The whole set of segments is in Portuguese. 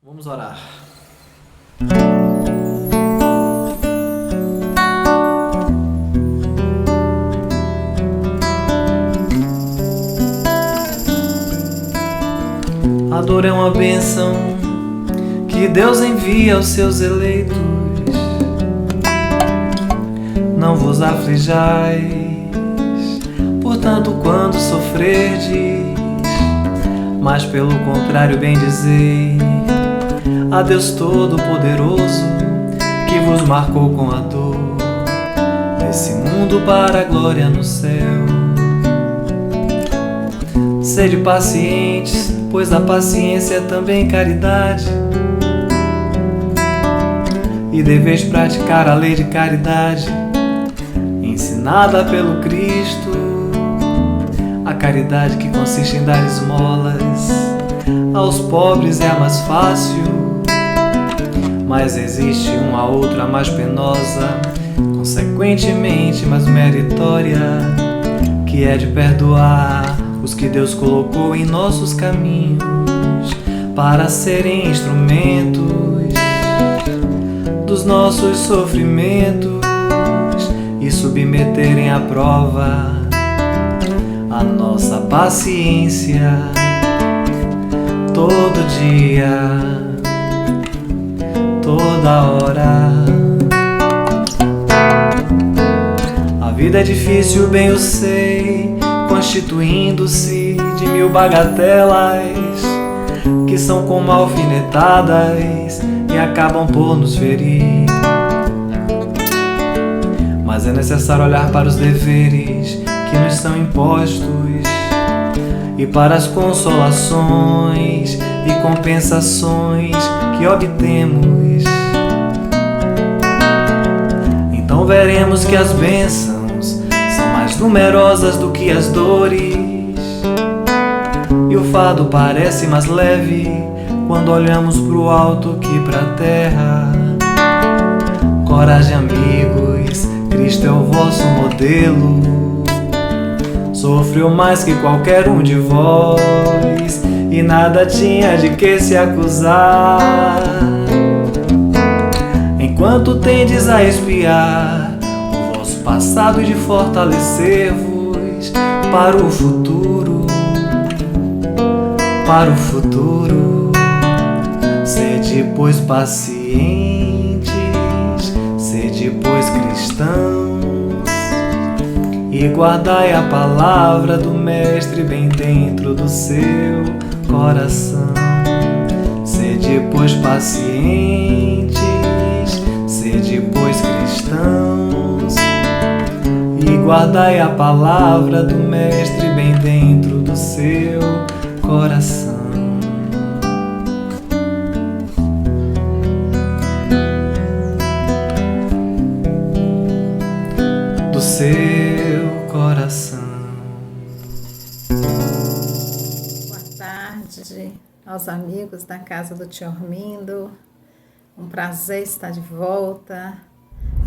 Vamos orar. A dor é uma bênção que Deus envia aos seus eleitos. Não vos aflijais, portanto, quando sofrerdes, mas pelo contrário bendizei a Deus Todo-Poderoso, que vos marcou com a dor desse mundo para a glória no céu. Sede pacientes, pois a paciência é também caridade, e deveis praticar a lei de caridade, ensinada pelo Cristo, a caridade que consiste em dar esmolas aos pobres é a mais fácil, mas existe uma outra mais penosa, consequentemente mais meritória, que é de perdoar os que Deus colocou em nossos caminhos para serem instrumentos dos nossos sofrimentos e submeterem à prova a nossa paciência todo dia, toda hora. A vida é difícil, bem eu sei, constituindo-se de mil bagatelas que são como alfinetadas e acabam por nos ferir. Mas é necessário olhar para os deveres que nos são impostos e para as consolações e compensações que obtemos. Então veremos que as bênçãos são mais numerosas do que as dores, e o fardo parece mais leve quando olhamos pro alto que pra terra. Coragem, amigos, Cristo é o vosso modelo. Sofreu mais que qualquer um de vós e nada tinha de que se acusar. Enquanto tendes a espiar o vosso passado e de fortalecer-vos para o futuro, sede pois pacientes, sede pois cristãos, e guardai a palavra do Mestre bem dentro do seu coração. Sede pois pacientes, sede pois cristãos, e guardai a palavra do Mestre bem dentro do seu coração. Do seu coração. Boa tarde aos amigos da casa do Tio Armindo. Um prazer estar de volta.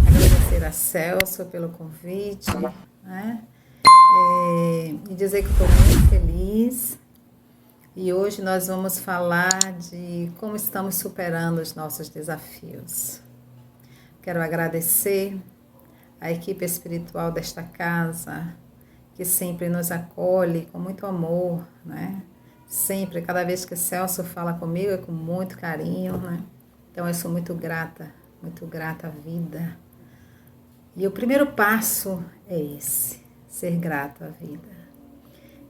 Agradecer a Celso pelo convite, né? E dizer que estou muito feliz. E hoje nós vamos falar de como estamos superando os nossos desafios. Quero agradecer a equipe espiritual desta casa, que sempre nos acolhe com muito amor, né? Sempre, cada vez que Celso fala comigo é com muito carinho, né? Então eu sou muito grata à vida. E o primeiro passo é esse, ser grato à vida.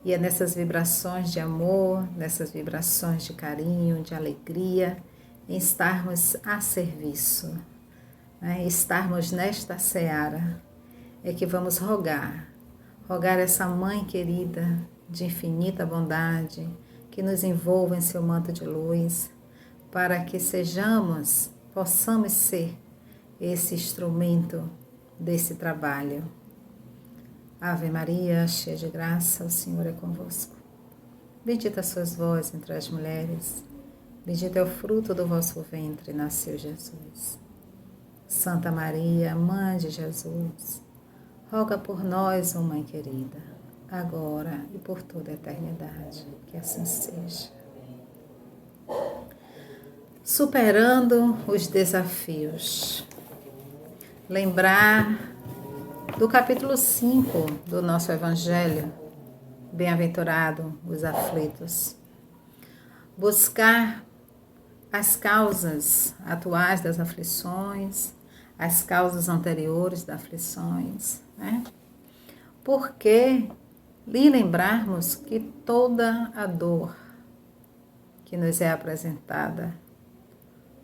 E é nessas vibrações de amor, nessas vibrações de carinho, de alegria, em estarmos a serviço, né? Estarmos nesta seara, é que vamos rogar essa Mãe querida, de infinita bondade, que nos envolva em seu manto de luz, para que possamos ser esse instrumento desse trabalho. Ave Maria, cheia de graça, o Senhor é convosco. Bendita sois vós entre as mulheres, bendito é o fruto do vosso ventre, nasceu Jesus. Santa Maria, Mãe de Jesus, roga por nós, ó Mãe querida, agora e por toda a eternidade, que assim seja. Superando os desafios. Lembrar do capítulo 5 do nosso Evangelho, bem-aventurado os aflitos. Buscar as causas atuais das aflições, as causas anteriores das aflições, né? Porque lhe lembrarmos que toda a dor que nos é apresentada,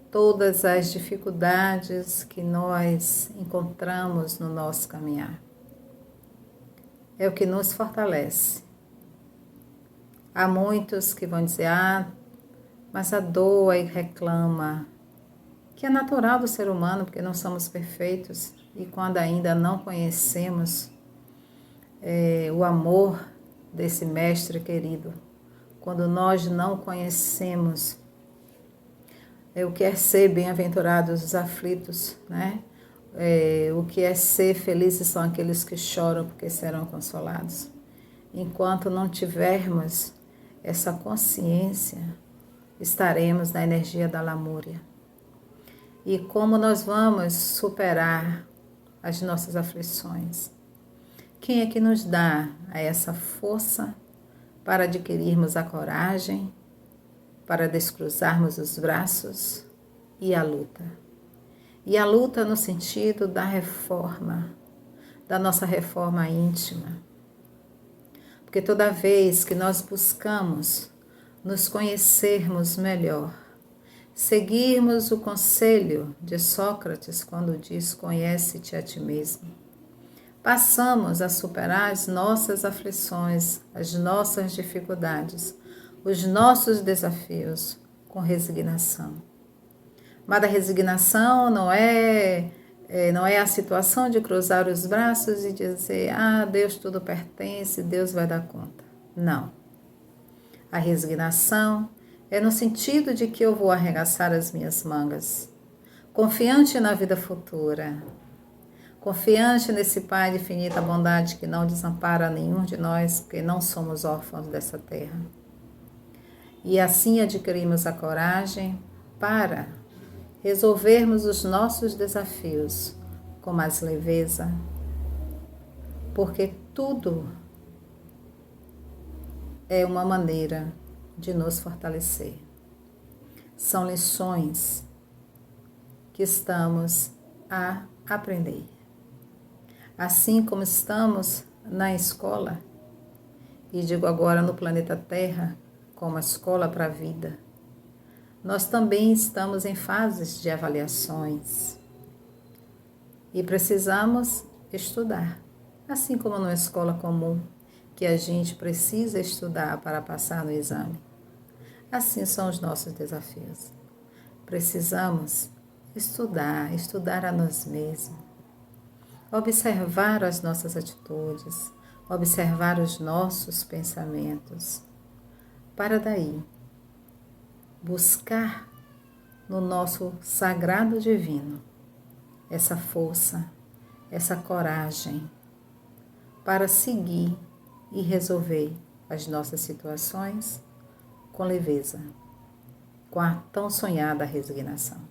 todas as dificuldades que nós encontramos no nosso caminhar, é o que nos fortalece. Há muitos que vão dizer, mas a dor aí reclama, que é natural do ser humano, porque não somos perfeitos, e quando ainda não conhecemos o amor desse mestre querido, quando nós não conhecemos o que é ser bem-aventurados os aflitos, né? O que é ser felizes são aqueles que choram porque serão consolados. Enquanto não tivermos essa consciência, estaremos na energia da lamúria. E como nós vamos superar as nossas aflições? Quem é que nos dá essa força para adquirirmos a coragem, para descruzarmos os braços e a luta? E a luta no sentido da reforma, da nossa reforma íntima. Porque toda vez que nós buscamos nos conhecermos melhor, seguirmos o conselho de Sócrates quando diz conhece-te a ti mesmo, passamos a superar as nossas aflições, as nossas dificuldades, os nossos desafios com resignação. Mas a resignação não é a situação de cruzar os braços e dizer, Deus tudo pertence, Deus vai dar conta. Não. A resignação é no sentido de que eu vou arregaçar as minhas mangas, confiante na vida futura, confiante nesse Pai de infinita bondade que não desampara nenhum de nós, porque não somos órfãos dessa terra. E assim adquirimos a coragem para resolvermos os nossos desafios com mais leveza, porque tudo é uma maneira de nos fortalecer. São lições que estamos a aprender. Assim como estamos na escola, e digo agora no planeta Terra, como a escola para a vida, nós também estamos em fases de avaliações e precisamos estudar, assim como numa escola comum, que a gente precisa estudar para passar no exame. Assim são os nossos desafios. Precisamos estudar a nós mesmos, observar as nossas atitudes, observar os nossos pensamentos, para daí buscar no nosso sagrado divino essa força, essa coragem para seguir e resolver as nossas situações com leveza, com a tão sonhada resignação.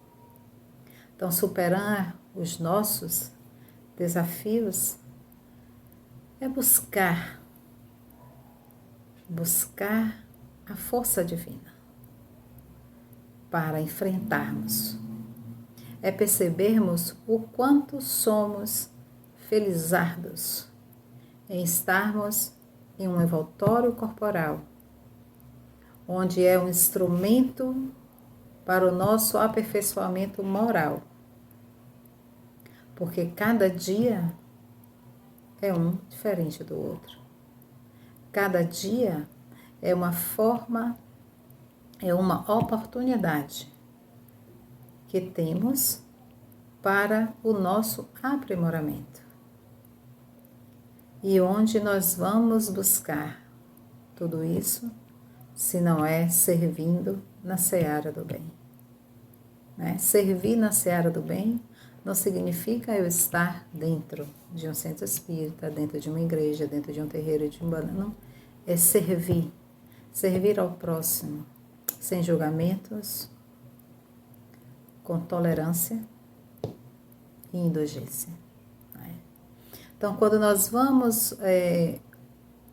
Então, superar os nossos desafios é buscar a força divina para enfrentarmos. É percebermos o quanto somos felizardos em estarmos em um envoltório corporal, onde é um instrumento para o nosso aperfeiçoamento moral. Porque cada dia é um diferente do outro. Cada dia é uma forma, é uma oportunidade que temos para o nosso aprimoramento. E onde nós vamos buscar tudo isso, se não é servindo na seara do bem? Né? Servir na seara do bem não significa eu estar dentro de um centro espírita, dentro de uma igreja, dentro de um terreiro de umbanda. Não, é servir ao próximo, sem julgamentos, com tolerância e indulgência. Né? Então, quando nós vamos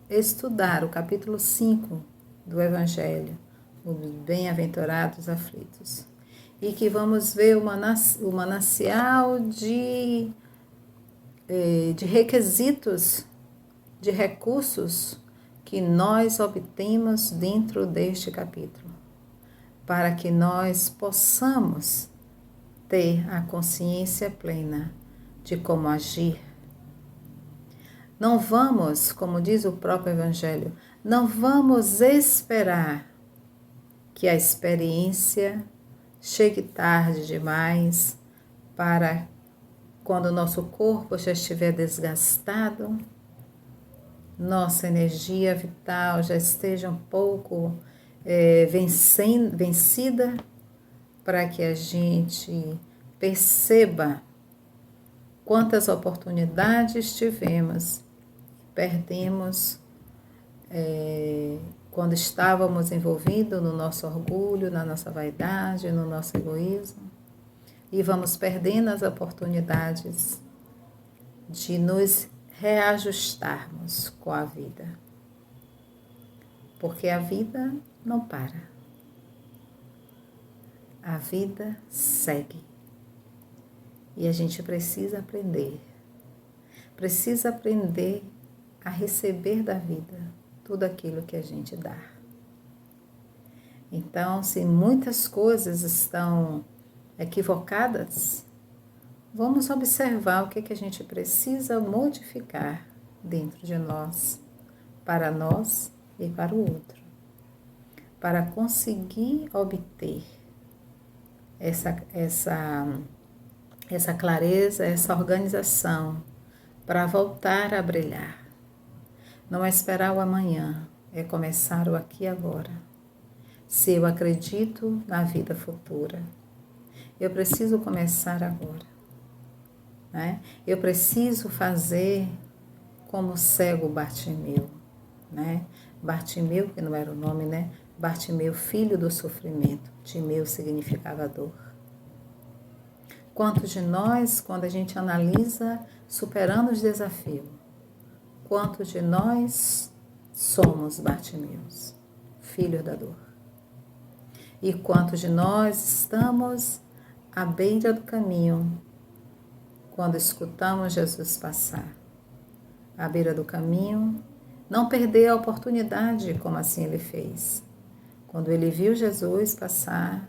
estudar o capítulo 5 do Evangelho, os bem-aventurados aflitos, e que vamos ver o manancial de requisitos, de recursos que nós obtemos dentro deste capítulo, para que nós possamos ter a consciência plena de como agir. Não vamos, como diz o próprio Evangelho, não vamos esperar que a experiência chegue tarde demais para quando o nosso corpo já estiver desgastado, nossa energia vital já esteja um pouco vencida, para que a gente perceba quantas oportunidades tivemos, perdemos quando estávamos envolvidos no nosso orgulho, na nossa vaidade, no nosso egoísmo, e vamos perdendo as oportunidades de nos reajustarmos com a vida. Porque a vida não para. A vida segue. E a gente precisa aprender a receber da vida tudo aquilo que a gente dá. Então, se muitas coisas estão equivocadas, vamos observar o que a gente precisa modificar dentro de nós, para nós e para o outro, para conseguir obter essa clareza, essa organização, para voltar a brilhar. Não é esperar o amanhã, é começar o aqui e agora. Se eu acredito na vida futura, eu preciso começar agora. Né? Eu preciso fazer como o cego Bartimeu. Né? Bartimeu, que não era o nome, né? Bartimeu, filho do sofrimento. Timeu significava dor. Quantos de nós, quando a gente analisa, superando os desafios, quantos de nós somos Bartimeus, filho da dor? E quantos de nós estamos à beira do caminho, quando escutamos Jesus passar? À beira do caminho, não perder a oportunidade, como assim ele fez. Quando ele viu Jesus passar,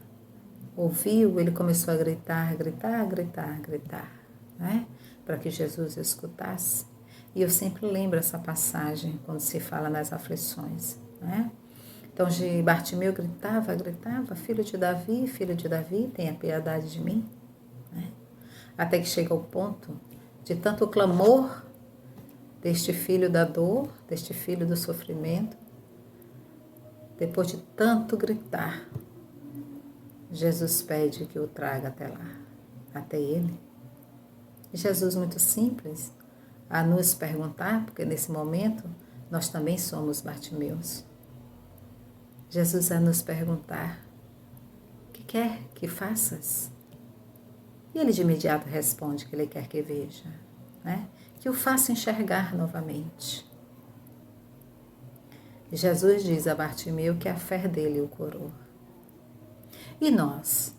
ouviu, ele começou a gritar, né? Para que Jesus escutasse. E eu sempre lembro essa passagem quando se fala nas aflições, né? Então, Bartimeu gritava, filho de Davi, tenha piedade de mim. Né? Até que chega ao ponto de tanto clamor deste filho da dor, deste filho do sofrimento, depois de tanto gritar, Jesus pede que o traga até lá, até ele. E Jesus, muito simples, a nos perguntar, porque nesse momento nós também somos Bartimeus. Jesus a nos perguntar, o que quer que faças? E ele de imediato responde que ele quer que veja, né? Que o faça enxergar novamente. E Jesus diz a Bartimeu que a fé dele o curou. E nós?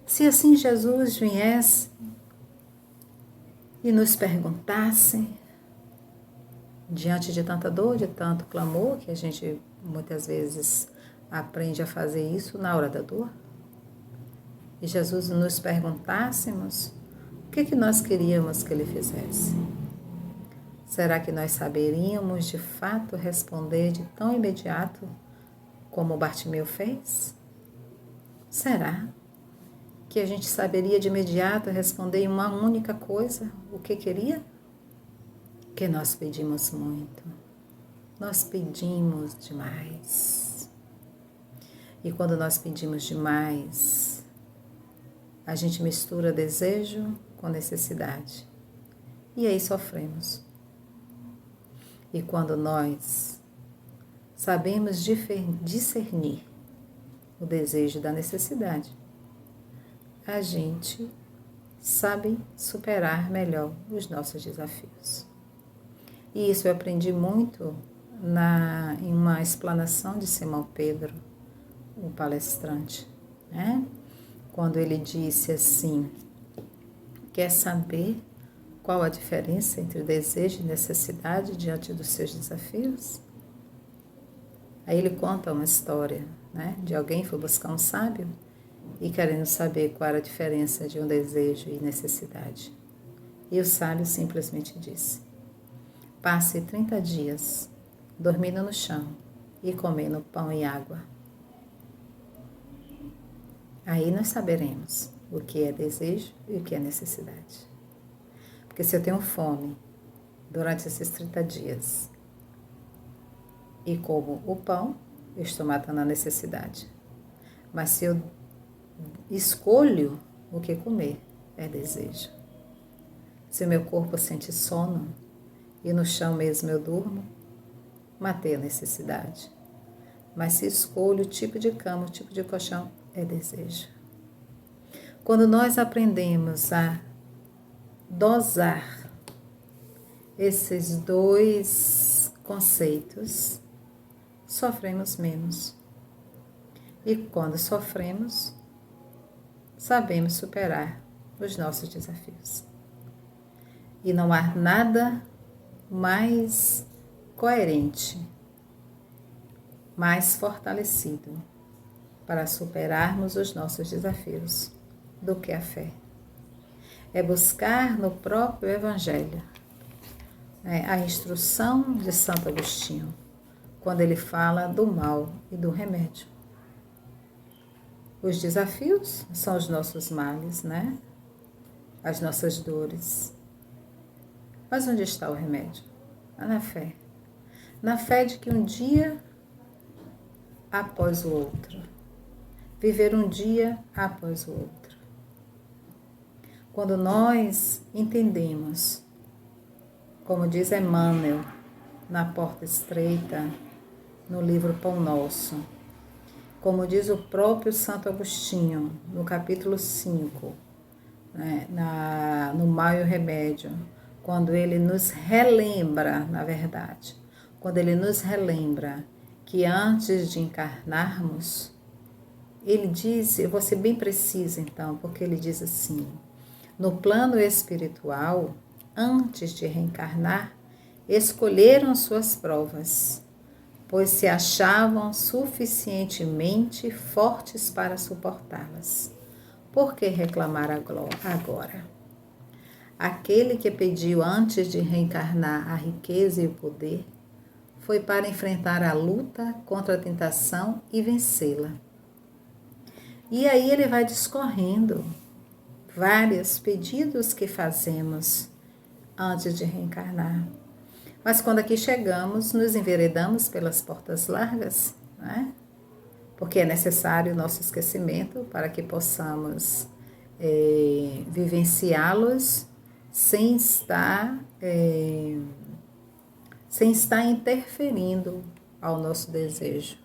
Se assim Jesus viesse e nos perguntasse, diante de tanta dor, de tanto clamor, que a gente muitas vezes aprende a fazer isso na hora da dor, e Jesus nos perguntássemos, o que nós queríamos que ele fizesse? Será que nós saberíamos de fato responder de tão imediato como Bartimeu fez? Será que a gente saberia de imediato responder em uma única coisa o que queria? Que nós pedimos muito, nós pedimos demais. E quando nós pedimos demais, a gente mistura desejo com necessidade. E aí sofremos. E quando nós sabemos discernir o desejo da necessidade, a gente sabe superar melhor os nossos desafios. E isso eu aprendi muito em uma explanação de Simão Pedro, o palestrante, né? Quando ele disse assim: quer saber qual a diferença entre desejo e necessidade diante dos seus desafios? Aí ele conta uma história, né, de alguém que foi buscar um sábio e querendo saber qual era a diferença de um desejo e necessidade. E o sábio simplesmente disse: passe 30 dias dormindo no chão e comendo pão e água. Aí nós saberemos o que é desejo e o que é necessidade. Porque se eu tenho fome durante esses 30 dias e como o pão, eu estou matando a necessidade. Mas se eu escolho o que comer, é desejo. Se o meu corpo sente sono e no chão mesmo eu durmo, matei a necessidade. Mas se escolho o tipo de cama, o tipo de colchão, é desejo. Quando nós aprendemos a dosar esses dois conceitos, sofremos menos. E quando sofremos, sabemos superar os nossos desafios. E não há nada mais coerente, mais fortalecido para superarmos os nossos desafios do que a fé. É buscar no próprio Evangelho a instrução de Santo Agostinho, quando ele fala do mal e do remédio. Os desafios são os nossos males, né? As nossas dores. Mas onde está o remédio? Na fé. Na fé de que um dia após o outro. Viver um dia após o outro. Quando nós entendemos, como diz Emmanuel, na Porta Estreita, no livro Pão Nosso, como diz o próprio Santo Agostinho, no capítulo 5, né, no Mal e o Remédio, quando ele nos relembra, na verdade, quando ele nos relembra que antes de encarnarmos, ele diz, eu vou ser bem precisa então, porque ele diz assim: no plano espiritual, antes de reencarnar, escolheram suas provas, pois se achavam suficientemente fortes para suportá-las. Por que reclamar agora? Aquele que pediu antes de reencarnar a riqueza e o poder, foi para enfrentar a luta contra a tentação e vencê-la. E aí ele vai discorrendo vários pedidos que fazemos antes de reencarnar. Mas quando aqui chegamos, nos enveredamos pelas portas largas, né? Porque é necessário o nosso esquecimento para que possamos vivenciá-los sem estar interferindo ao nosso desejo.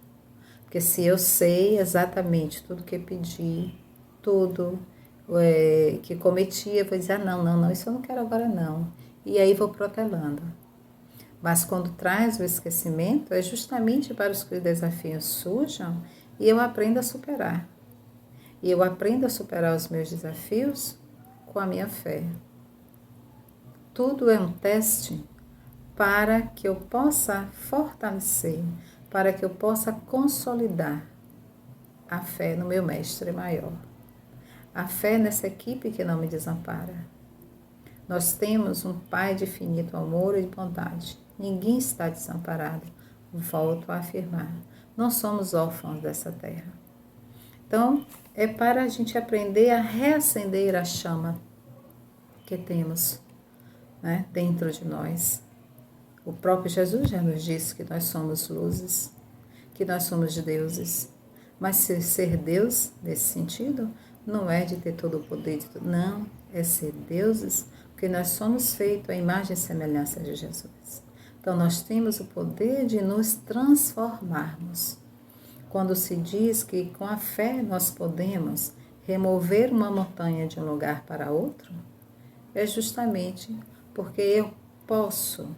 Porque se eu sei exatamente tudo que pedi, tudo que cometi, eu vou dizer, não, isso eu não quero agora não. E aí vou protelando. Mas quando traz o esquecimento, é justamente para os que os desafios surjam e eu aprendo a superar. E eu aprendo a superar os meus desafios com a minha fé. Tudo é um teste para que eu possa fortalecer, para que eu possa consolidar a fé no meu mestre maior. A fé nessa equipe que não me desampara. Nós temos um Pai de infinito amor e de bondade. Ninguém está desamparado. Volto a afirmar. Não somos órfãos dessa terra. Então, é para a gente aprender a reacender a chama que temos, né, dentro de nós. O próprio Jesus já nos disse que nós somos luzes, que nós somos deuses. Mas ser Deus, nesse sentido, não é de ter todo o poder, não, é ser deuses, porque nós somos feitos à imagem e semelhança de Jesus. Então, nós temos o poder de nos transformarmos. Quando se diz que com a fé nós podemos remover uma montanha de um lugar para outro, é justamente porque eu posso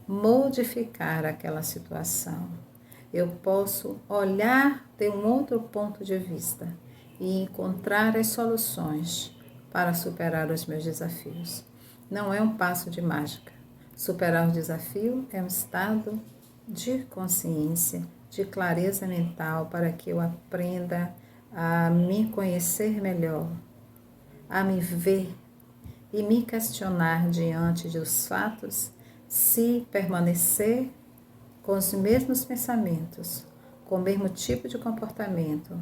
modificar aquela situação. Eu posso olhar de um outro ponto de vista e encontrar as soluções para superar os meus desafios. Não é um passo de mágica. Superar o desafio é um estado de consciência, de clareza mental, para que eu aprenda a me conhecer melhor, a me ver e me questionar diante dos fatos se permanecer com os mesmos pensamentos, com o mesmo tipo de comportamento,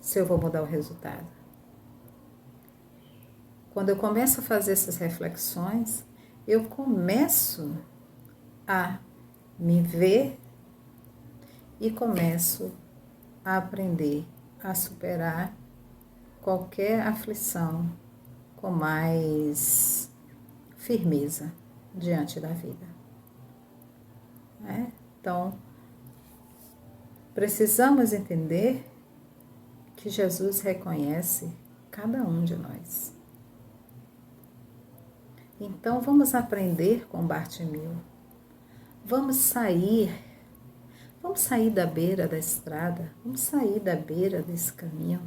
se eu vou mudar o resultado. Quando eu começo a fazer essas reflexões, eu começo a me ver e começo a aprender a superar qualquer aflição com mais firmeza diante da vida. Então, precisamos entender que Jesus reconhece cada um de nós. Então, vamos aprender com Bartimeu. Vamos sair da beira da estrada, vamos sair da beira desse caminho.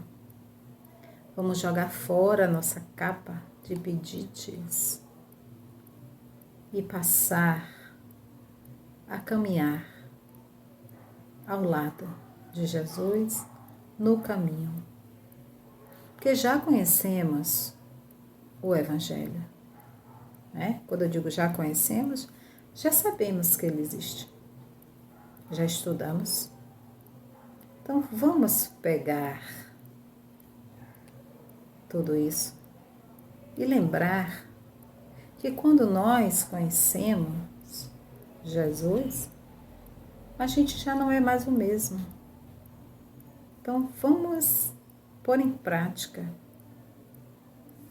Vamos jogar fora a nossa capa de pedites e passar a caminhar ao lado de Jesus no caminho. Porque já conhecemos o Evangelho, né? Quando eu digo já conhecemos, já sabemos que ele existe. Já estudamos. Então vamos pegar tudo isso e lembrar que quando nós conhecemos Jesus, a gente já não é mais o mesmo. Então vamos pôr em prática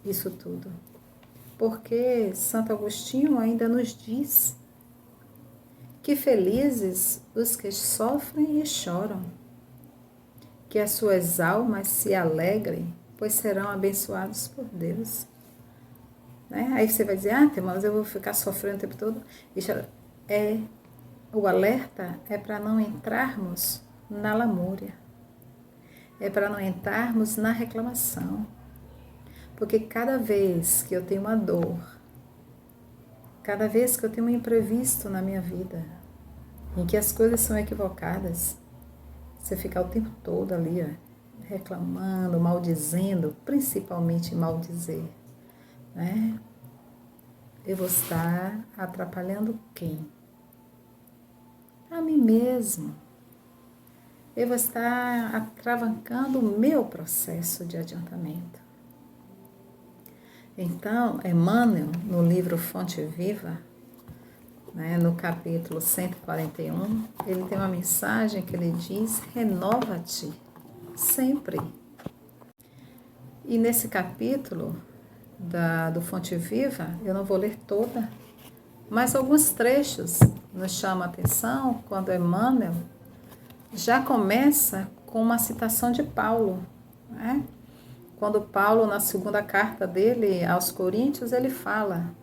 isso tudo. Porque Santo Agostinho ainda nos diz que felizes os que sofrem e choram, que as suas almas se alegrem, pois serão abençoados por Deus. Né? Aí você vai dizer, mas eu vou ficar sofrendo o tempo todo. O alerta é para não entrarmos na lamúria, é para não entrarmos na reclamação. Porque cada vez que eu tenho uma dor, cada vez que eu tenho um imprevisto na minha vida, em que as coisas são equivocadas, você ficar o tempo todo ali, reclamando, maldizendo, principalmente maldizer, né? Eu vou estar atrapalhando quem? A mim mesmo. Eu vou estar atravancando o meu processo de adiantamento. Então, Emmanuel, no livro Fonte Viva, né, no capítulo 141, ele tem uma mensagem que ele diz, renova-te sempre. E nesse capítulo do Fonte Viva, eu não vou ler toda, mas alguns trechos nos chamam a atenção quando Emmanuel já começa com uma citação de Paulo, né? Quando Paulo, na segunda carta dele aos Coríntios, ele fala,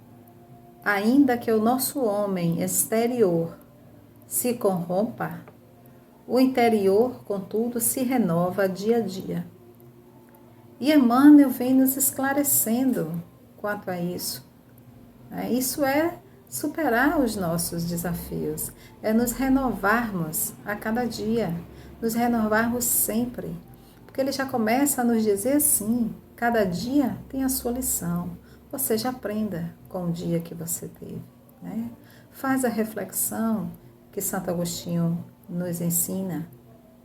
ainda que o nosso homem exterior se corrompa, o interior, contudo, se renova dia a dia. E Emmanuel vem nos esclarecendo quanto a isso. Isso é superar os nossos desafios, é nos renovarmos a cada dia, nos renovarmos sempre. Porque ele já começa a nos dizer assim, cada dia tem a sua lição, ou seja, aprenda com o dia que você teve. Né? Faz a reflexão que Santo Agostinho nos ensina.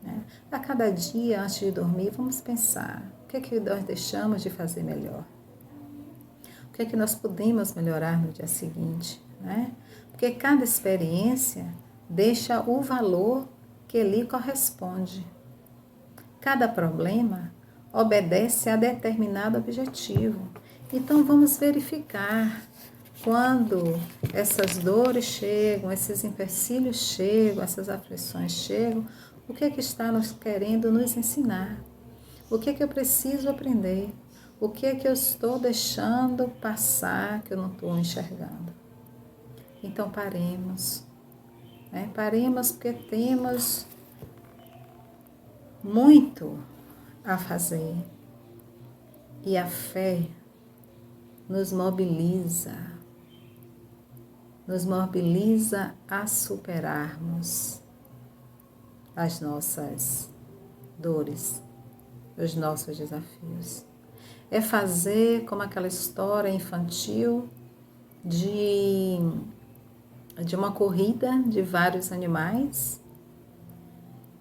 Né? A cada dia, antes de dormir, vamos pensar, o que é que nós deixamos de fazer melhor? O que é que nós podemos melhorar no dia seguinte? Né? Porque cada experiência deixa o valor que lhe corresponde. Cada problema obedece a determinado objetivo. Então, vamos verificar quando essas dores chegam, esses empecilhos chegam, essas aflições chegam, o que é que está nos querendo nos ensinar? O que é que eu preciso aprender? O que é que eu estou deixando passar que eu não estou enxergando? Então paremos, né? Paremos porque temos muito a fazer e a fé nos mobiliza a superarmos as nossas dores, os nossos desafios. É fazer como aquela história infantil de uma corrida de vários animais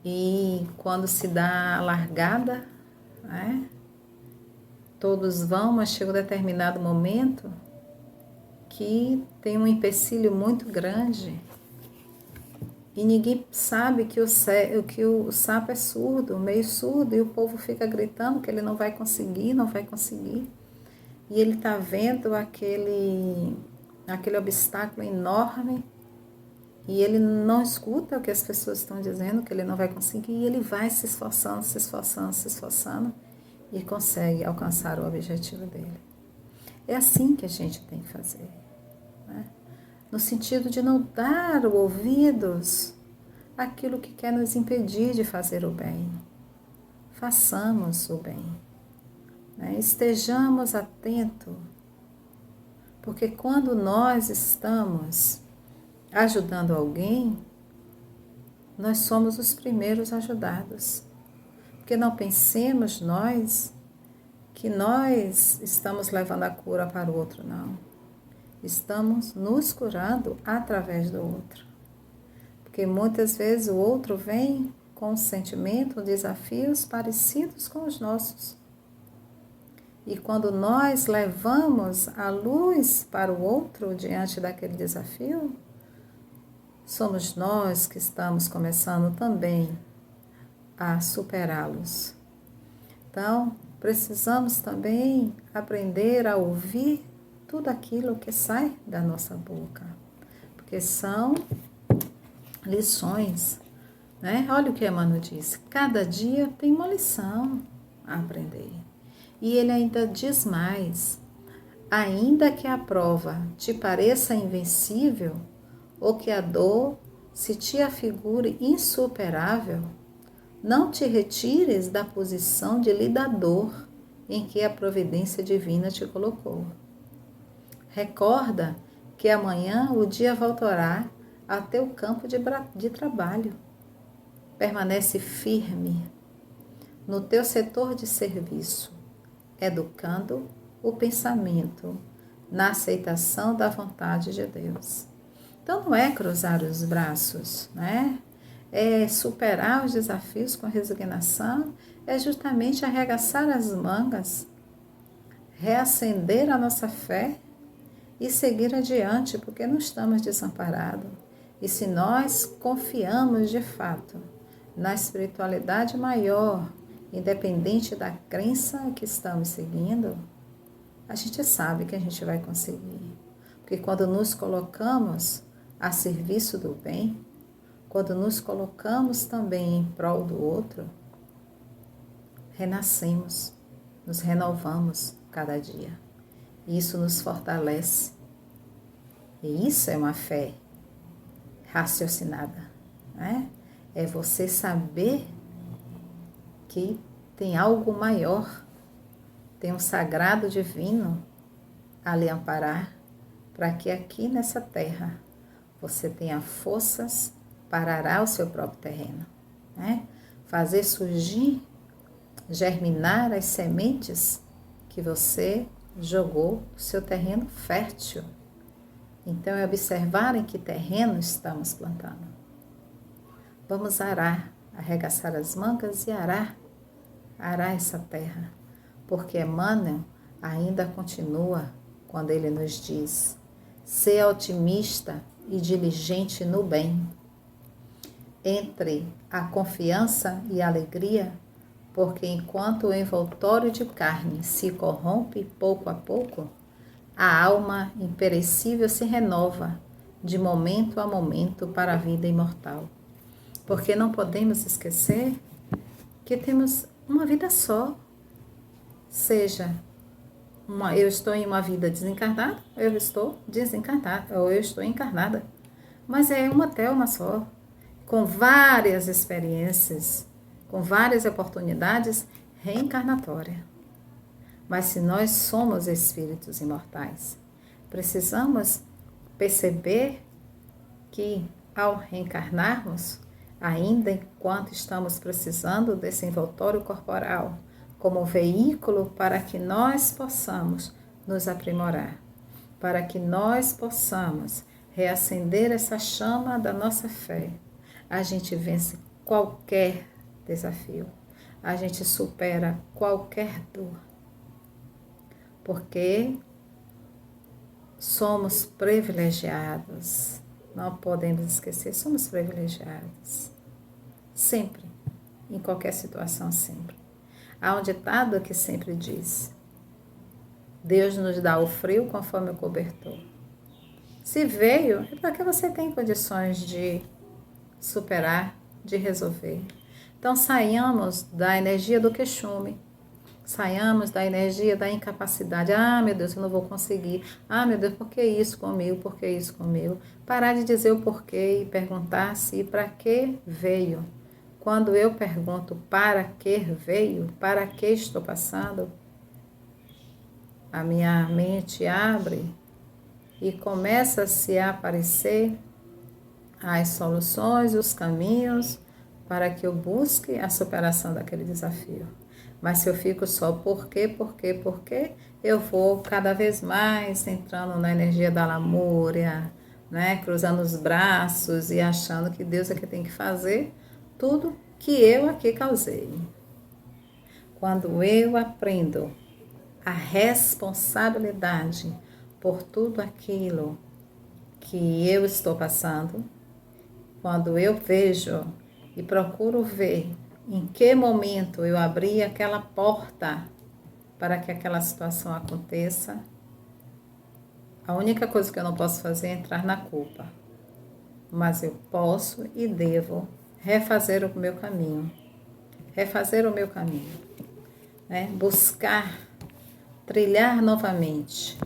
e quando se dá a largada, né, todos vão, mas chega um determinado momento que tem um empecilho muito grande e ninguém sabe que o sapo é surdo, meio surdo, e o povo fica gritando que ele não vai conseguir. E ele está vendo aquele obstáculo enorme e ele não escuta o que as pessoas estão dizendo, que ele não vai conseguir, e ele vai se esforçando e consegue alcançar o objetivo dele. É assim que a gente tem que fazer, né? No sentido de não dar ouvidos àquilo que quer nos impedir de fazer o bem. Façamos o bem, né? Estejamos atentos, porque quando nós estamos ajudando alguém, nós somos os primeiros ajudados. Porque não pensemos nós que nós estamos levando a cura para o outro, não. Estamos nos curando através do outro. Porque muitas vezes o outro vem com um sentimento, desafios parecidos com os nossos. E quando nós levamos a luz para o outro diante daquele desafio, somos nós que estamos começando também a superá-los. Então, precisamos também aprender a ouvir tudo aquilo que sai da nossa boca, porque são lições, né? Olha o que Emmanuel disse: cada dia tem uma lição a aprender. E ele ainda diz mais: ainda que a prova te pareça invencível, ou que a dor se te afigure insuperável, não te retires da posição de lidador em que a providência divina te colocou. Recorda que amanhã o dia voltará ao teu campo de trabalho. Permanece firme no teu setor de serviço, educando o pensamento na aceitação da vontade de Deus. Então não é cruzar os braços, né? É superar os desafios com resignação, é justamente arregaçar as mangas, reacender a nossa fé e seguir adiante, porque não estamos desamparados. E se nós confiamos de fato na espiritualidade maior, independente da crença que estamos seguindo, a gente sabe que a gente vai conseguir. Porque quando nos colocamos a serviço do bem, quando nos colocamos também em prol do outro, renascemos, nos renovamos cada dia. Isso nos fortalece. E isso é uma fé raciocinada, né? É você saber que tem algo maior, tem um sagrado divino a lhe amparar, para que aqui nessa terra você tenha forças para arar o seu próprio terreno, né? Fazer surgir, germinar as sementes que você jogou no seu terreno fértil. Então é observar em que terreno estamos plantando. Vamos arar, arregaçar as mangas e arar essa terra, porque Emmanuel ainda continua quando ele nos diz: ser otimista e diligente no bem. Entre a confiança e a alegria, porque enquanto o envoltório de carne se corrompe pouco a pouco, a alma imperecível se renova de momento a momento para a vida imortal. Porque não podemos esquecer que temos uma vida só, seja eu estou em uma vida desencarnada, eu estou desencarnada, ou eu estou encarnada. Mas é uma Thelma só, com várias experiências, com várias oportunidades reencarnatórias. Mas se nós somos espíritos imortais, precisamos perceber que ao reencarnarmos, ainda enquanto estamos precisando desse envoltório corporal, como veículo para que nós possamos nos aprimorar, para que nós possamos reacender essa chama da nossa fé, a gente vence qualquer desafio, a gente supera qualquer dor, porque somos privilegiados, não podemos esquecer, somos privilegiados, sempre, em qualquer situação, sempre. Há um ditado que sempre diz: Deus nos dá o frio conforme o cobertor. Se veio, é porque você tem condições de superar, de resolver. Então saiamos da energia do queixume, saiamos da energia da incapacidade. Ah, meu Deus, eu não vou conseguir. Ah, meu Deus, por que isso comigo? Por que isso comigo? Parar de dizer o porquê e perguntar se e para que veio. Quando eu pergunto para que veio, para que estou passando, a minha mente abre e começa-se a aparecer as soluções, os caminhos para que eu busque a superação daquele desafio. Mas se eu fico só por quê, eu vou cada vez mais entrando na energia da lamúria, né? Cruzando os braços e achando que Deus é que tem que fazer tudo que eu aqui causei. Quando eu aprendo a responsabilidade por tudo aquilo que eu estou passando, quando eu vejo e procuro ver em que momento eu abri aquela porta para que aquela situação aconteça, a única coisa que eu não posso fazer é entrar na culpa. Mas eu posso e devo refazer o meu caminho. Refazer o meu caminho. Né? Buscar, trilhar novamente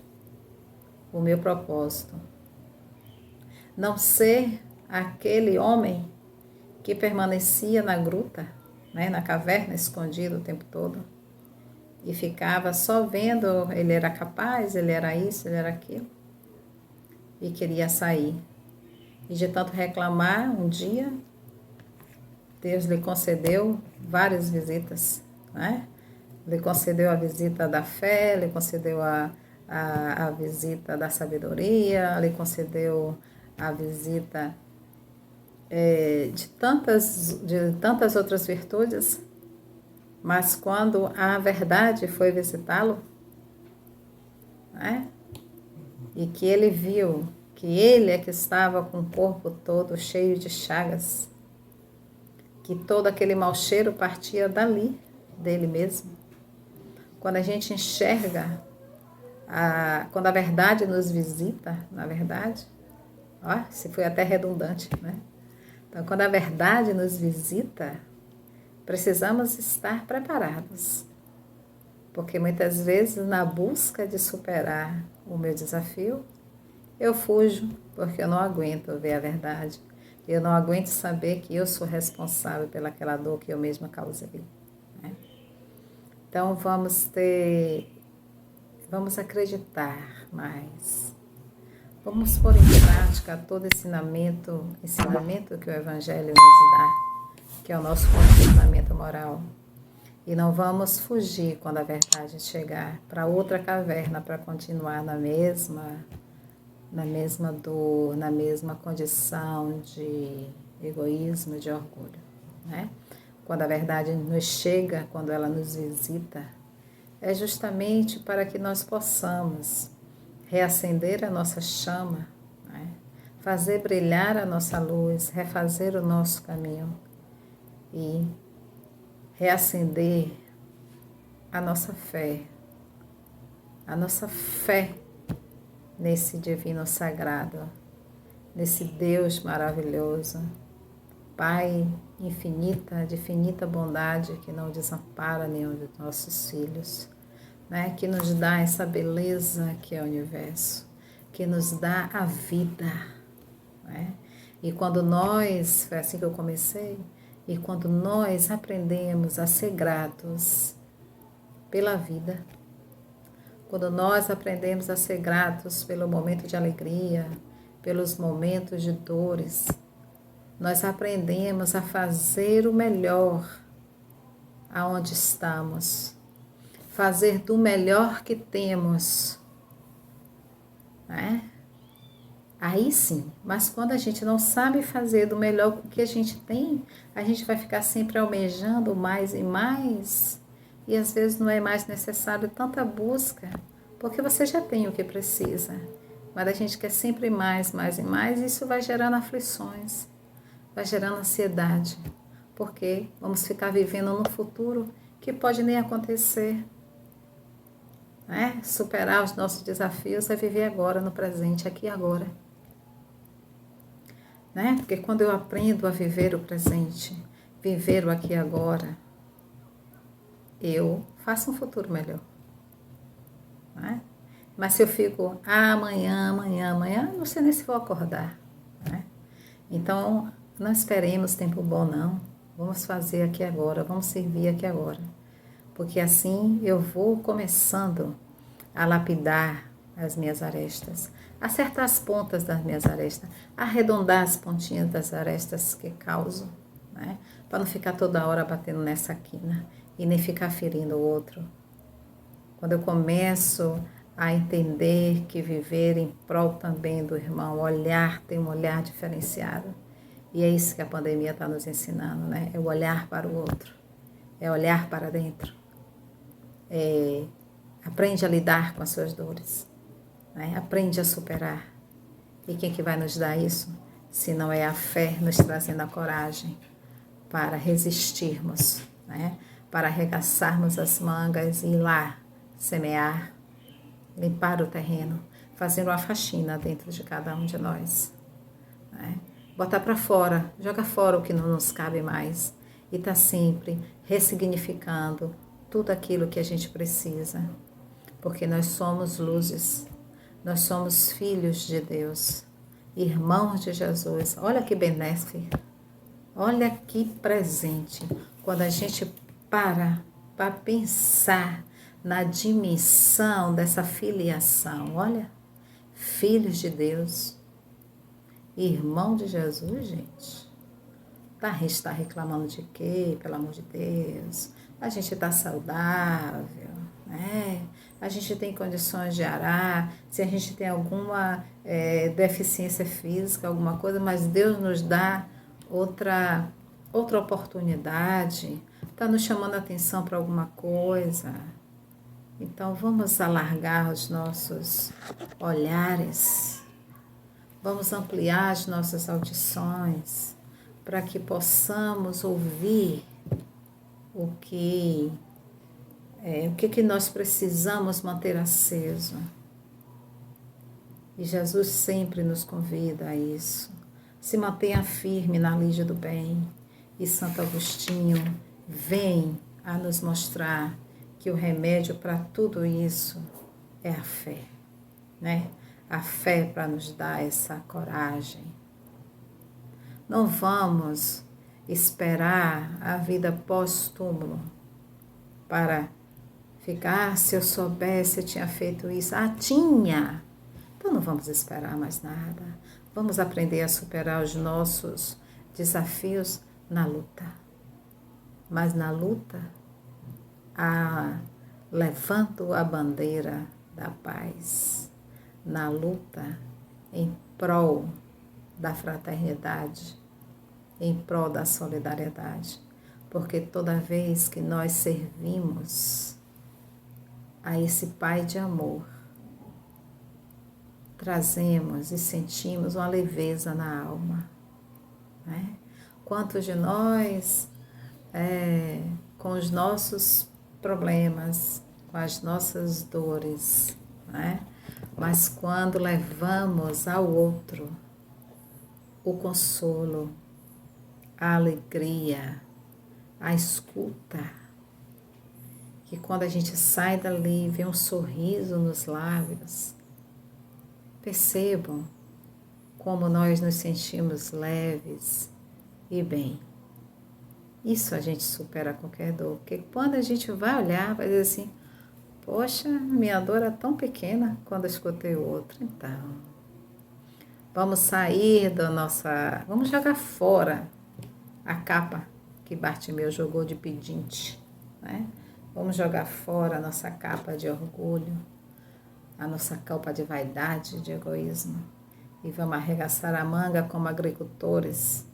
o meu propósito. Não ser aquele homem que permanecia na gruta, né, na caverna, escondido o tempo todo, e ficava só vendo, ele era capaz, ele era isso, ele era aquilo, e queria sair. E de tanto reclamar, um dia, Deus lhe concedeu várias visitas, né? Lhe concedeu a visita da fé, lhe concedeu a visita da sabedoria, lhe concedeu a visita de tantas outras virtudes, mas quando a verdade foi visitá-lo, né? E que ele viu que ele é que estava com o corpo todo cheio de chagas, que todo aquele mau cheiro partia dali, dele mesmo. Quando a gente enxerga, quando a verdade nos visita, na verdade, se foi até redundante, né? Então, quando a verdade nos visita, precisamos estar preparados. Porque muitas vezes, na busca de superar o meu desafio, eu fujo, porque eu não aguento ver a verdade. Eu não aguento saber que eu sou responsável pelaquela dor que eu mesma causei. Né? Então, vamos acreditar mais. Vamos pôr em prática todo ensinamento que o Evangelho nos dá, que é o nosso comportamento moral. E não vamos fugir quando a verdade chegar para outra caverna para continuar na mesma dor, na mesma condição de egoísmo, de orgulho. Né? Quando a verdade nos chega, quando ela nos visita, é justamente para que nós possamos reacender a nossa chama, né? Fazer brilhar a nossa luz, refazer o nosso caminho e reacender a nossa fé nesse divino sagrado, nesse Deus maravilhoso, Pai de infinita bondade que não desampara nenhum de nossos filhos. né, que nos dá essa beleza que é o universo, que nos dá a vida, né? E quando nós, foi assim que eu comecei, e quando nós aprendemos a ser gratos pela vida, quando nós aprendemos a ser gratos pelo momento de alegria, pelos momentos de dores, nós aprendemos a fazer o melhor aonde estamos, fazer do melhor que temos, né? Aí sim, mas quando a gente não sabe fazer do melhor que a gente tem, a gente vai ficar sempre almejando mais e mais, e às vezes não é mais necessário tanta busca, porque você já tem o que precisa, mas a gente quer sempre mais, mais e mais, e isso vai gerando aflições, vai gerando ansiedade, porque vamos ficar vivendo no futuro que pode nem acontecer, né? Superar os nossos desafios é viver agora, no presente, aqui e agora. Né? Porque quando eu aprendo a viver o presente, viver o aqui e agora, eu faço um futuro melhor. Né? Mas se eu fico amanhã, não sei nem se vou acordar. Né? Então, não esperemos tempo bom, não. Vamos fazer aqui agora, vamos servir aqui agora. Porque assim eu vou começando a lapidar as minhas arestas, acertar as pontas das minhas arestas, arredondar as pontinhas das arestas que causo, né? Para não ficar toda hora batendo nessa quina e nem ficar ferindo o outro. Quando eu começo a entender que viver em prol também do irmão, olhar, tem um olhar diferenciado, e é isso que a pandemia está nos ensinando, né? É o olhar para o outro, é olhar para dentro, aprende a lidar com as suas dores, né? Aprende a superar. E quem que vai nos dar isso? Se não é a fé nos trazendo a coragem para resistirmos, né? Para arregaçarmos as mangas e ir lá semear, limpar o terreno, fazendo uma faxina dentro de cada um de nós, né? Botar para fora, jogar fora o que não nos cabe mais e tá sempre ressignificando tudo aquilo que a gente precisa, porque nós somos luzes, nós somos filhos de Deus, irmãos de Jesus. Olha que benéfico, olha que presente, quando a gente para pensar na dimensão dessa filiação. Olha, filhos de Deus, irmão de Jesus, gente. A gente está reclamando de quê? Pelo amor de Deus. A gente está saudável, né? A gente tem condições de arar. Se a gente tem alguma deficiência física, alguma coisa, mas Deus nos dá outra oportunidade. Está nos chamando a atenção para alguma coisa. Então, vamos alargar os nossos olhares. Vamos ampliar as nossas audições para que possamos ouvir o que nós precisamos manter aceso. E Jesus sempre nos convida a isso. Se mantenha firme na lide do bem. E Santo Agostinho vem a nos mostrar que o remédio para tudo isso é a fé, né? A fé para nos dar essa coragem. Não vamos esperar a vida pós-túmulo para ficar, se eu soubesse, eu tinha feito isso. Ah, tinha! Então não vamos esperar mais nada. Vamos aprender a superar os nossos desafios na luta. Mas na luta, levando a bandeira da paz. Na luta em prol da fraternidade, em prol da solidariedade, porque toda vez que nós servimos a esse Pai de amor, trazemos e sentimos uma leveza na alma, né? Quantos de nós, com os nossos problemas, com as nossas dores, né? Mas quando levamos ao outro o consolo, a alegria, a escuta, que quando a gente sai dali, vê um sorriso nos lábios. Percebam como nós nos sentimos leves e bem. Isso a gente supera qualquer dor, porque quando a gente vai olhar, vai dizer assim, poxa, minha dor é tão pequena quando eu escutei o outro. Então, vamos sair da nossa... Vamos jogar fora a capa que Bartimeu jogou de pedinte, né? Vamos jogar fora a nossa capa de orgulho, a nossa capa de vaidade, de egoísmo. E vamos arregaçar a manga como agricultores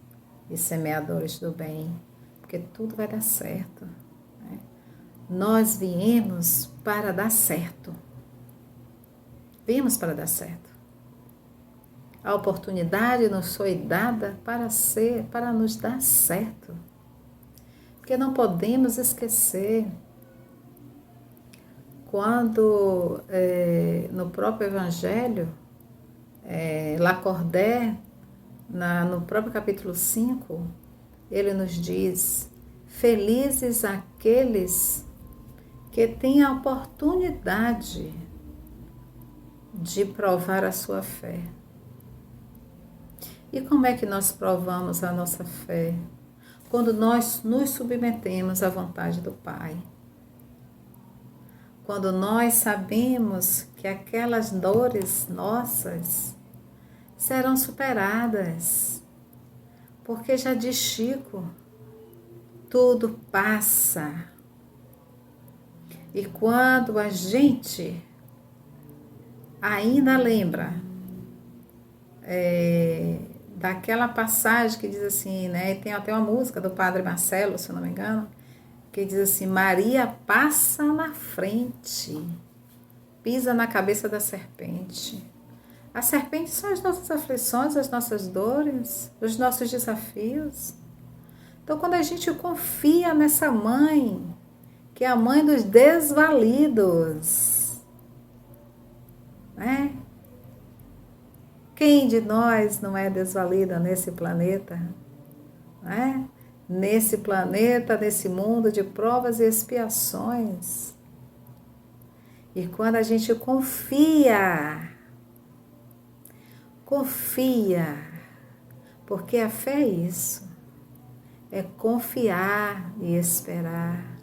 e semeadores do bem, porque tudo vai dar certo. Né? Nós viemos para dar certo. Viemos para dar certo. A oportunidade nos foi dada para nos dar certo. Porque não podemos esquecer quando no próprio Evangelho, Lacordaire, no próprio capítulo 5, ele nos diz, felizes aqueles que têm a oportunidade de provar a sua fé. E como é que nós provamos a nossa fé? Quando nós nos submetemos à vontade do Pai. Quando nós sabemos que aquelas dores nossas serão superadas. Porque já diz Chico, tudo passa. E quando a gente ainda lembra daquela passagem que diz assim, né? E tem até uma música do Padre Marcelo, se eu não me engano, que diz assim, Maria passa na frente, pisa na cabeça da serpente. A serpente são as nossas aflições, as nossas dores, os nossos desafios. Então, quando a gente confia nessa mãe, que é a mãe dos desvalidos, né? Quem de nós não é desvalida nesse planeta, né? Nesse planeta, nesse mundo de provas e expiações. E quando a gente confia, porque a fé é isso, é confiar e esperar.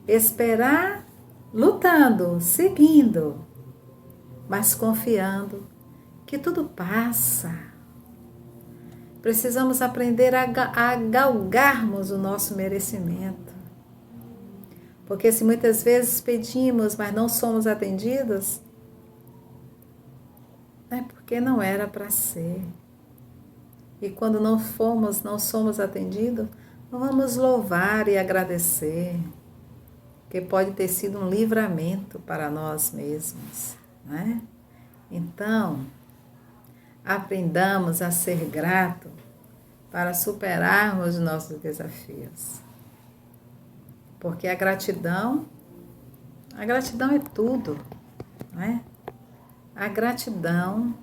Esperar lutando, seguindo, mas confiando que tudo passa. Precisamos aprender a galgarmos o nosso merecimento. Porque se muitas vezes pedimos, mas não somos atendidos, é porque não era para ser. E quando não somos atendidos, vamos louvar e agradecer, porque pode ter sido um livramento para nós mesmos, né? Então, aprendamos a ser grato para superarmos nossos desafios. Porque a gratidão é tudo, né? A gratidão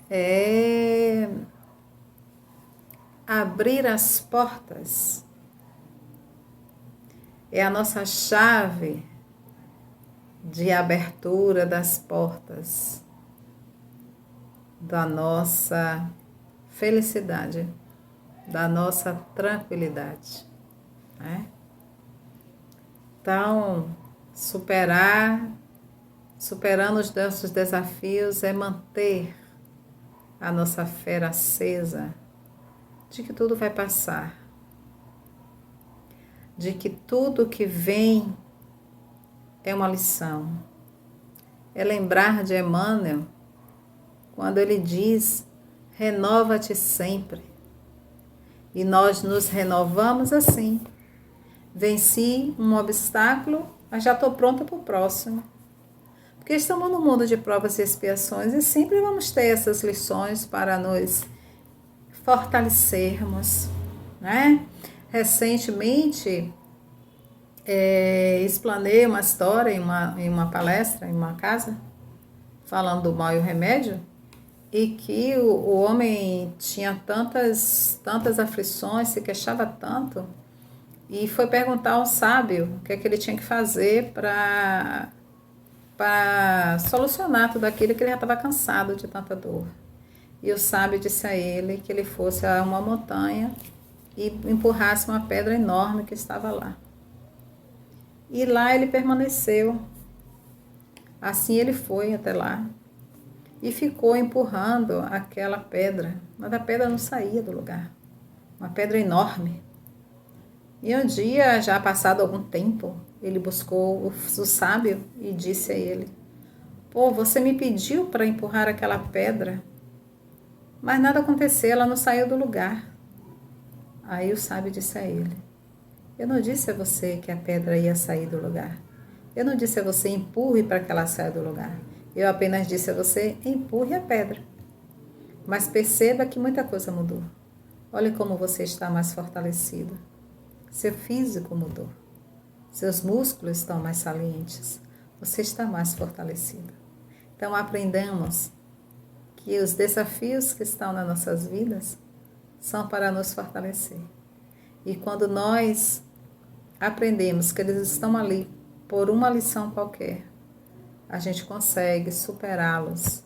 é abrir as portas, é a nossa chave de abertura das portas da nossa felicidade, da nossa tranquilidade, né? Então, superando os nossos desafios é manter a nossa fé acesa de que tudo vai passar, de que tudo que vem é uma lição. É lembrar de Emmanuel, quando ele diz, renova-te sempre. E nós nos renovamos assim. Venci um obstáculo, mas já estou pronta para o próximo. Porque estamos no mundo de provas e expiações e sempre vamos ter essas lições para nos fortalecermos, né? Recentemente, explanei uma história em uma palestra, em uma casa, falando do mal e o remédio, e que o homem tinha tantas aflições, se queixava tanto, e foi perguntar ao sábio o que é que ele tinha que fazer para solucionar tudo aquilo, que ele já estava cansado de tanta dor. E o sábio disse a ele que ele fosse a uma montanha e empurrasse uma pedra enorme que estava lá. E lá ele permaneceu. Assim ele foi até lá e ficou empurrando aquela pedra, mas a pedra não saía do lugar. Uma pedra enorme. E um dia, já passado algum tempo, ele buscou o sábio e disse a ele: "Pô, você me pediu para empurrar aquela pedra, mas nada aconteceu, ela não saiu do lugar." Aí o sábio disse a ele: "Eu não disse a você que a pedra ia sair do lugar. Eu não disse a você empurre para que ela saia do lugar. Eu apenas disse a você empurre a pedra. Mas perceba que muita coisa mudou. Olhe como você está mais fortalecido. Seu físico mudou. Seus músculos estão mais salientes. Você está mais fortalecido." Então aprendamos que os desafios que estão nas nossas vidas são para nos fortalecer. E quando nós aprendemos que eles estão ali por uma lição qualquer, a gente consegue superá-los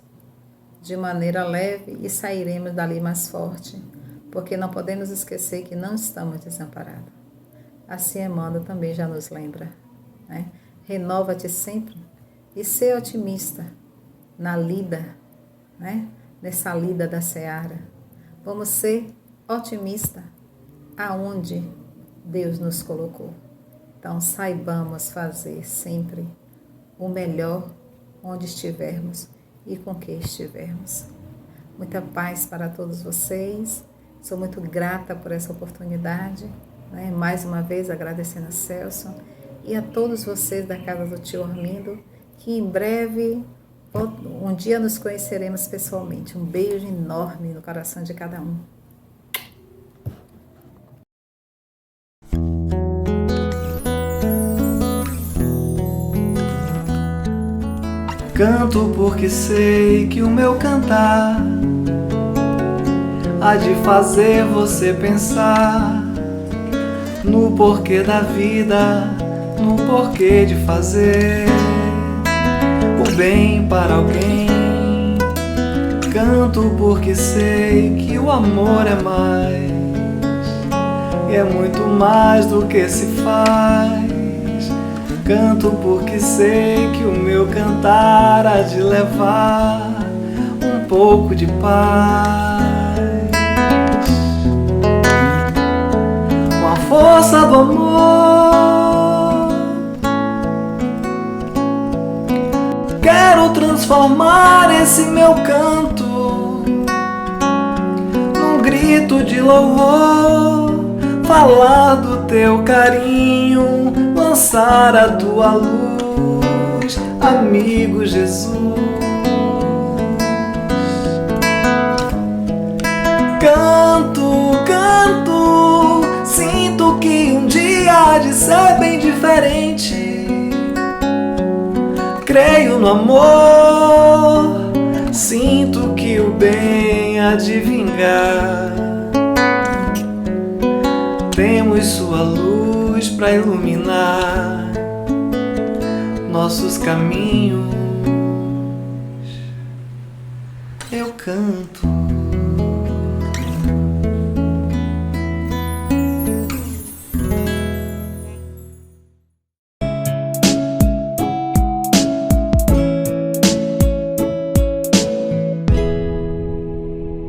de maneira leve e sairemos dali mais forte, porque não podemos esquecer que não estamos desamparados. Assim Emmanuel também já nos lembra, né? Renova-te sempre e ser otimista na lida, né? Nessa lida da seara. Vamos ser otimistas aonde Deus nos colocou. Então saibamos fazer sempre o melhor onde estivermos e com quem estivermos. Muita paz para todos vocês. Sou muito grata por essa oportunidade, né? Mais uma vez agradecendo a Celso e a todos vocês da casa do tio Armindo, que em breve, um dia nos conheceremos pessoalmente. Um beijo enorme no coração de cada um. Canto porque sei que o meu cantar há de fazer você pensar no porquê da vida, no porquê de fazer o bem para alguém. Canto porque sei que o amor é mais, e é muito mais do que se faz. Canto porque sei que o meu cantar há de levar um pouco de paz. Com a força do amor, quero transformar esse meu canto num grito de louvor, falar do teu carinho, lançar a tua luz, amigo Jesus. Canto, canto, sinto que um dia há de ser bem diferente. Creio no amor, sinto que o bem há de vingar. Temos sua luz para iluminar nossos caminhos. Eu canto.